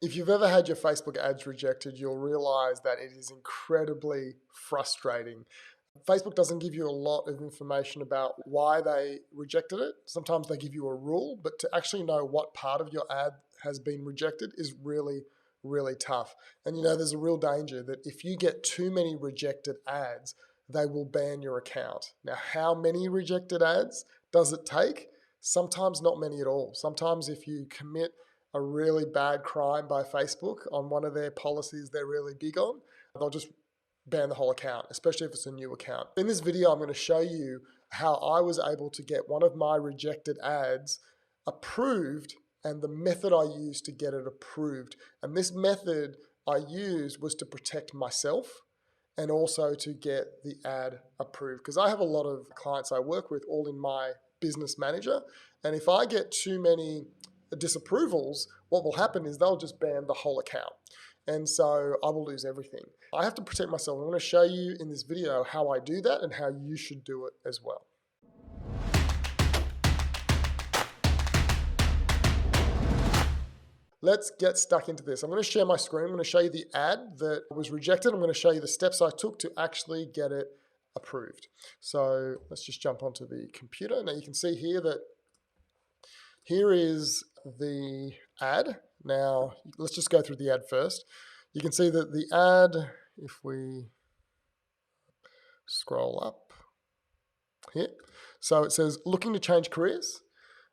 If you've ever had your Facebook ads rejected, you'll realize that it is incredibly frustrating. Facebook doesn't give you a lot of information about why they rejected it. Sometimes they give you a rule, but to actually know what part of your ad has been rejected is really, really tough. And there's a real danger that if you get too many rejected ads, they will ban your account. Now, how many rejected ads does it take? Sometimes not many at all. Sometimes if you commit a really bad crime by Facebook on one of their policies they're really big on, they'll just ban the whole account, especially if it's a new account. In this video, I'm going to show you how I was able to get one of my rejected ads approved and the method I used to get it approved. And this method I used was to protect myself and also to get the ad approved. Because I have a lot of clients I work with all in my business manager. And if I get too many disapprovals, what will happen is they'll just ban the whole account. And so I will lose everything. I have to protect myself. I'm going to show you in this video how I do that and how you should do it as well. Let's get stuck into this. I'm going to share my screen. I'm going to show you the ad that was rejected. I'm going to show you the steps I took to actually get it approved. So let's just jump onto the computer. Now you can see here that here is the ad. Now let's just go through the ad first. You can see that the ad, if we scroll up here, so it says, looking to change careers?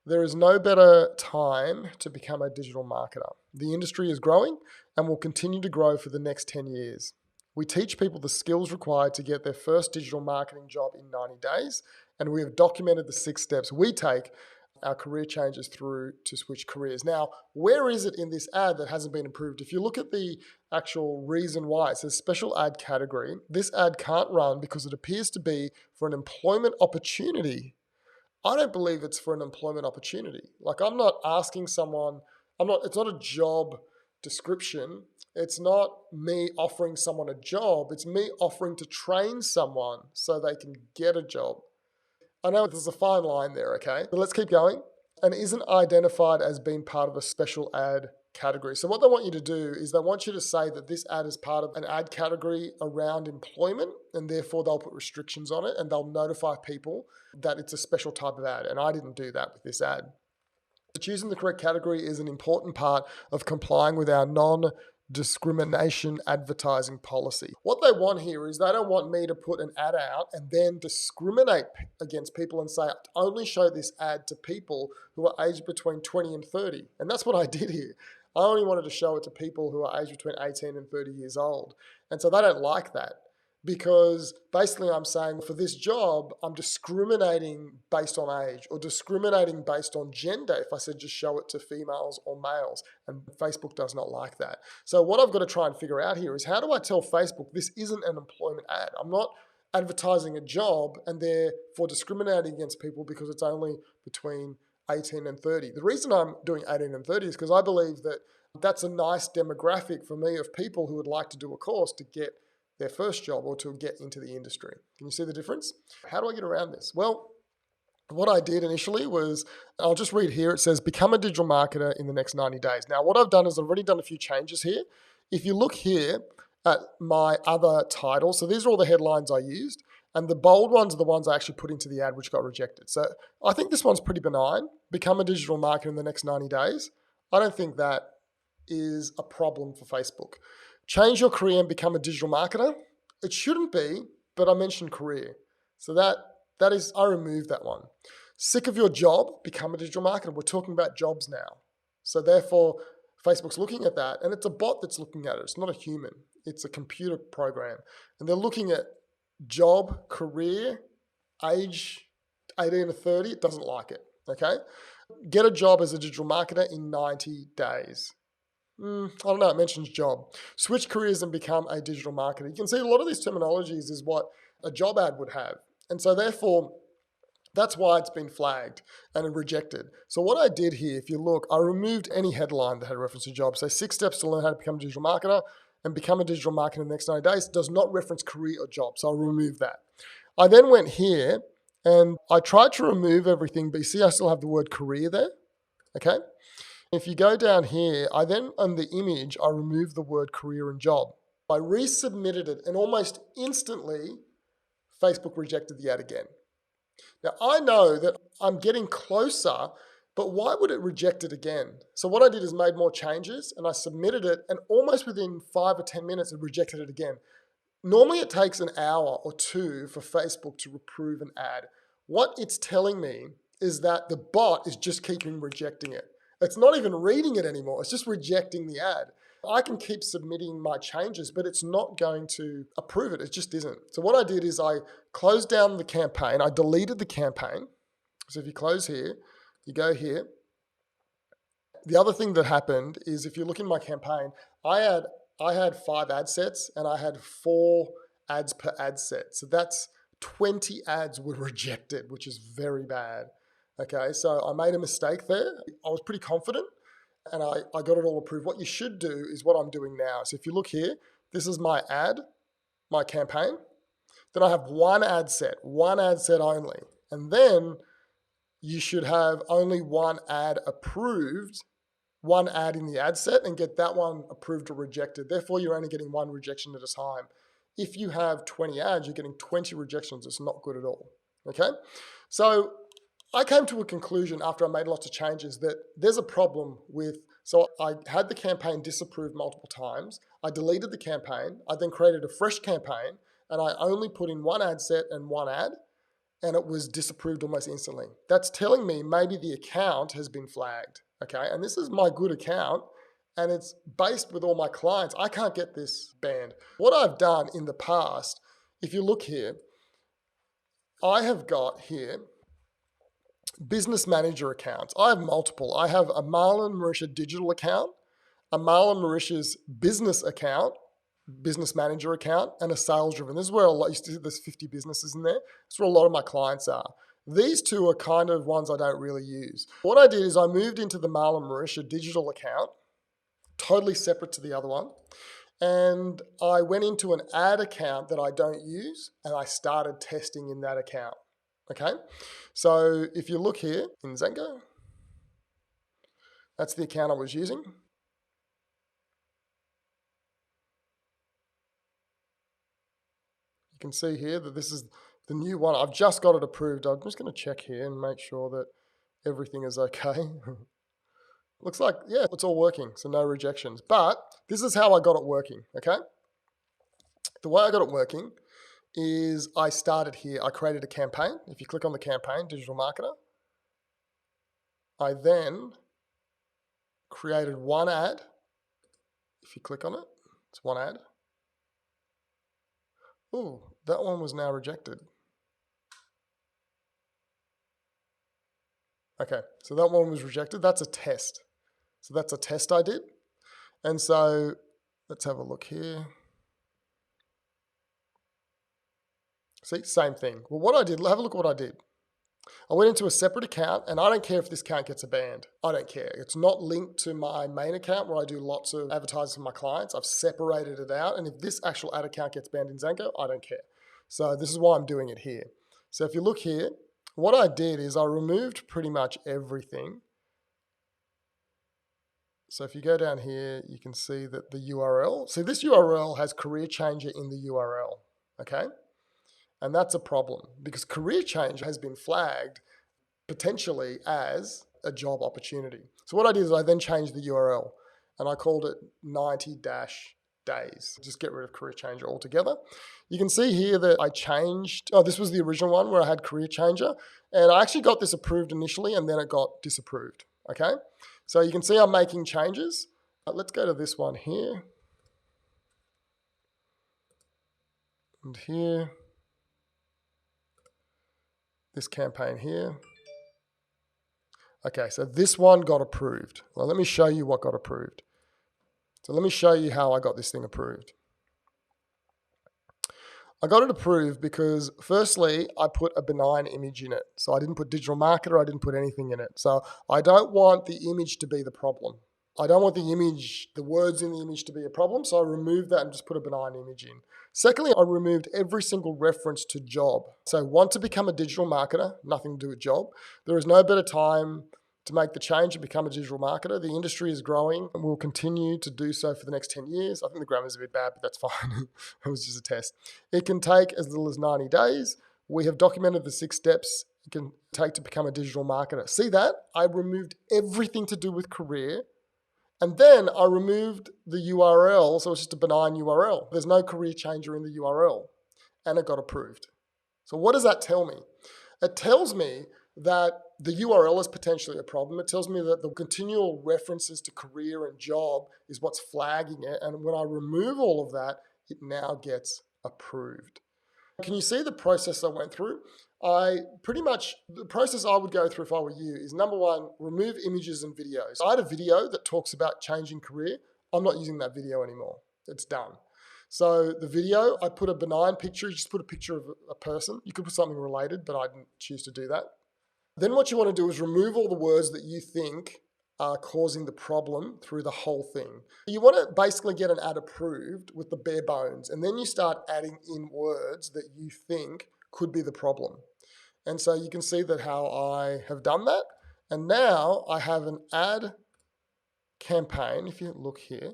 There is no better time to become a digital marketer. The industry is growing and will continue to grow for the next 10 years. We teach people the skills required to get their first digital marketing job in 90 days, and we have documented the 6 steps we take our career changes through to switch careers. Now, where is it in this ad that hasn't been approved? If you look at the actual reason why, it says special ad category. This ad can't run because it appears to be for an employment opportunity. I don't believe it's for an employment opportunity. Like, I'm not asking someone, it's not a job description. It's not me offering someone a job. It's me offering to train someone so they can get a job. I know there's a fine line there, okay? But let's keep going. And isn't identified as being part of a special ad category. So what they want you to do is they want you to say that this ad is part of an ad category around employment, and therefore they'll put restrictions on it and they'll notify people that it's a special type of ad. And I didn't do that with this ad. Choosing the correct category is an important part of complying with our non-discrimination advertising policy. What they want here is they don't want me to put an ad out and then discriminate against people and say, only show this ad to people who are aged between 20 and 30. And that's what I did here. I only wanted to show it to people who are aged between 18 and 30 years old. And so they don't like that, because basically I'm saying for this job, I'm discriminating based on age or discriminating based on gender if I said just show it to females or males, and Facebook does not like that. So what I've got to try and figure out here is, how do I tell Facebook this isn't an employment ad? I'm not advertising a job and therefore discriminating against people because it's only between 18 and 30. The reason I'm doing 18 and 30 is because I believe that that's a nice demographic for me of people who would like to do a course to get their first job or to get into the industry. Can you see the difference? How do I get around this? Well, what I did initially was, I'll just read here. It says, become a digital marketer in the next 90 days. Now, what I've done is I've already done a few changes here. If you look here at my other titles, so these are all the headlines I used, and the bold ones are the ones I actually put into the ad which got rejected. So I think this one's pretty benign. Become a digital marketer in the next 90 days. I don't think that is a problem for Facebook. Change your career and become a digital marketer. It shouldn't be, but I mentioned career. So that is, I removed that one. Sick of your job, become a digital marketer. We're talking about jobs now. So therefore, Facebook's looking at that, and it's a bot that's looking at it. It's not a human. It's a computer program. And they're looking at job, career, age 18 to 30. It doesn't like it, okay? Get a job as a digital marketer in 90 days. I don't know, it mentions job. Switch careers and become a digital marketer. You can see a lot of these terminologies is what a job ad would have. And so therefore, that's why it's been flagged and rejected. So what I did here, if you look, I removed any headline that had reference to job. So 6 steps to learn how to become a digital marketer and become a digital marketer in the next 90 days does not reference career or job. So I'll remove that. I then went here and I tried to remove everything, but you see I still have the word career there, okay? If you go down here, I then, on the image, I remove the word career and job. I resubmitted it, and almost instantly, Facebook rejected the ad again. Now, I know that I'm getting closer, but why would it reject it again? So what I did is made more changes, and I submitted it, and almost within 5 or 10 minutes, it rejected it again. Normally, it takes an hour or two for Facebook to approve an ad. What it's telling me is that the bot is just keeping rejecting it. It's not even reading it anymore. It's just rejecting the ad. I can keep submitting my changes, but it's not going to approve it. It just isn't. So what I did is I closed down the campaign. I deleted the campaign. So if you close here, you go here. The other thing that happened is if you look in my campaign, I had 5 ad sets and I had 4 ads per ad set. So that's 20 ads were rejected, which is very bad. Okay, so I made a mistake there. I was pretty confident and I got it all approved. What you should do is what I'm doing now. So if you look here, this is my ad, my campaign. Then I have one ad set only. And then you should have only one ad approved, one ad in the ad set, and get that one approved or rejected. Therefore, you're only getting one rejection at a time. If you have 20 ads, you're getting 20 rejections. It's not good at all, okay? So I came to a conclusion after I made lots of changes that there's a problem with, so I had the campaign disapproved multiple times. I deleted the campaign. I then created a fresh campaign, and I only put in one ad set and one ad, and it was disapproved almost instantly. That's telling me maybe the account has been flagged, okay? And this is my good account, and it's based with all my clients. I can't get this banned. What I've done in the past, if you look here, I have got here business manager accounts. I have multiple. I have a Marlon Marisha digital account, a Marlon Marisha's business account, business manager account, and a sales driven. This is where you see there's 50 businesses in there. That's where a lot of my clients are. These two are kind of ones I don't really use. What I did is I moved into the Marlon Marisha digital account, totally separate to the other one. And I went into an ad account that I don't use, and I started testing in that account. Okay, so if you look here in Zengo, that's the account I was using. You can see here that this is the new one. I've just got it approved. I'm just going to check here and make sure that everything is okay. Looks like, yeah, it's all working, so no rejections. But this is how I got it working, okay? The way I got it working is I started here. I created a campaign. If you click on the campaign, digital marketer, I then created one ad. If you click on it, it's one ad. Oh, that one was now rejected. Okay, so that one was rejected. That's a test. So that's a test I did. And so let's have a look here. See, same thing. Well, what I did, have a look at what I did. I went into a separate account, and I don't care if this account gets a banned. I don't care. It's not linked to my main account where I do lots of advertising for my clients. I've separated it out, and if this actual ad account gets banned in Zengo, I don't care. So this is why I'm doing it here. So if you look here, what I did is I removed pretty much everything. So if you go down here, you can see that the URL, see this URL has career changer in the URL, okay? And that's a problem because career change has been flagged potentially as a job opportunity. So what I did is I then changed the URL and I called it 90-days. Just get rid of career changer altogether. You can see here that I changed, this was the original one where I had career changer, and I actually got this approved initially and then it got disapproved, okay? So you can see I'm making changes. Let's go to this one here. And here. This campaign here. Okay, so this one got approved. Well, let me show you what got approved. So let me show you how I got this thing approved. I got it approved because firstly, I put a benign image in it. So I didn't put digital marketer, I didn't put anything in it. So I don't want the image to be the problem. I don't want the image, the words in the image to be a problem. So I removed that and just put a benign image in. Secondly, I removed every single reference to job. So want to become a digital marketer, nothing to do with job. There is no better time to make the change and become a digital marketer. The industry is growing and will continue to do so for the next 10 years. I think the grammar's a bit bad, but that's fine. It was just a test. It can take as little as 90 days. We have documented the 6 steps it can take to become a digital marketer. See that? I removed everything to do with career. And then I removed the URL, so it's just a benign URL. There's no career changer in the URL. And it got approved. So what does that tell me? It tells me that the URL is potentially a problem. It tells me that the continual references to career and job is what's flagging it. And when I remove all of that, it now gets approved. Can you see the process I went through? The process I would go through if I were you is, number one, remove images and videos. I had a video that talks about changing career. I'm not using that video anymore. It's done. So the video, I put a benign picture. You just put a picture of a person. You could put something related, but I didn't choose to do that. Then what you want to do is remove all the words that you think are causing the problem through the whole thing. You want to basically get an ad approved with the bare bones, and then you start adding in words that you think could be the problem. And so you can see that how I have done that. And now I have an ad campaign. If you look here,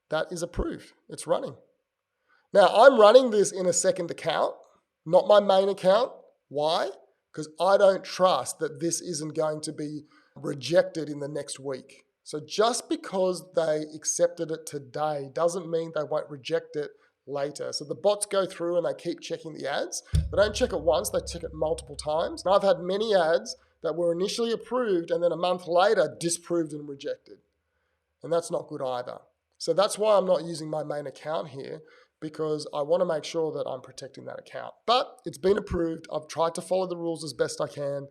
that is approved. It's running. Now I'm running this in a second account, not my main account. Why? Because I don't trust that this isn't going to be rejected in the next week. So just because they accepted it today doesn't mean they won't reject it later. So the bots go through and they keep checking the ads. They don't check it once, they check it multiple times. And I've had many ads that were initially approved and then a month later disproved and rejected. And that's not good either. So that's why I'm not using my main account here, because I want to make sure that I'm protecting that account. But it's been approved. I've tried to follow the rules as best I can.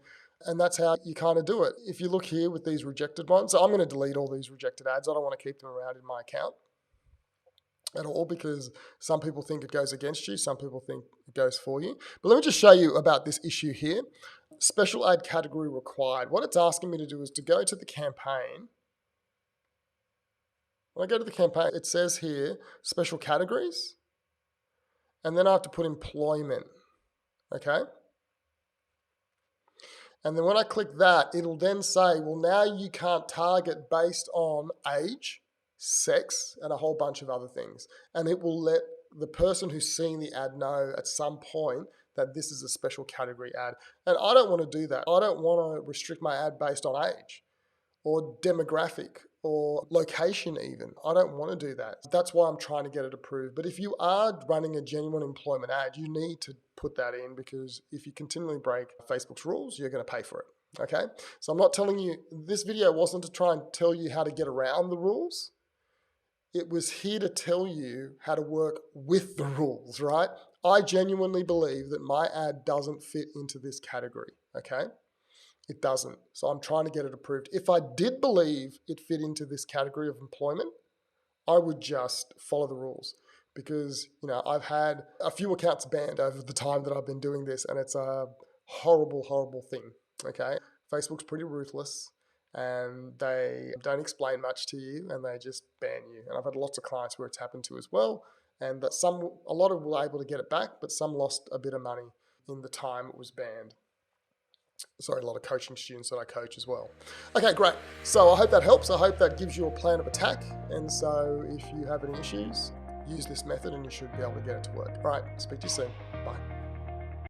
And that's how you kind of do it. If you look here with these rejected ones, so I'm going to delete all these rejected ads. I don't want to keep them around in my account at all, because some people think it goes against you. Some people think it goes for you. But let me just show you about this issue here. Special ad category required. What it's asking me to do is to go to the campaign. When I go to the campaign, it says here, special categories. And then I have to put employment, okay? And then when I click that, it'll then say, well, now you can't target based on age, sex, and a whole bunch of other things. And it will let the person who's seeing the ad know at some point that this is a special category ad. And I don't want to do that. I don't want to restrict my ad based on age or demographic or location even. I don't want to do that. That's why I'm trying to get it approved. But if you are running a genuine employment ad, you need to put that in, because if you continually break Facebook's rules, you're going to pay for it, okay? So I'm not telling you, this video wasn't to try and tell you how to get around the rules. It was here to tell you how to work with the rules, right? I genuinely believe that my ad doesn't fit into this category, okay? It doesn't. So I'm trying to get it approved. If I did believe it fit into this category of employment, I would just follow the rules, because, you know, I've had a few accounts banned over the time that I've been doing this, and it's a horrible, horrible thing, okay? Facebook's pretty ruthless, and they don't explain much to you, and they just ban you. And I've had lots of clients where it's happened to as well, and that a lot of them were able to get it back, but some lost a bit of money in the time it was banned. Sorry, a lot of coaching students that I coach as well. Okay, great. So I hope that helps. I hope that gives you a plan of attack. And so if you have any issues, use this method and you should be able to get it to work. All right, speak to you soon. Bye.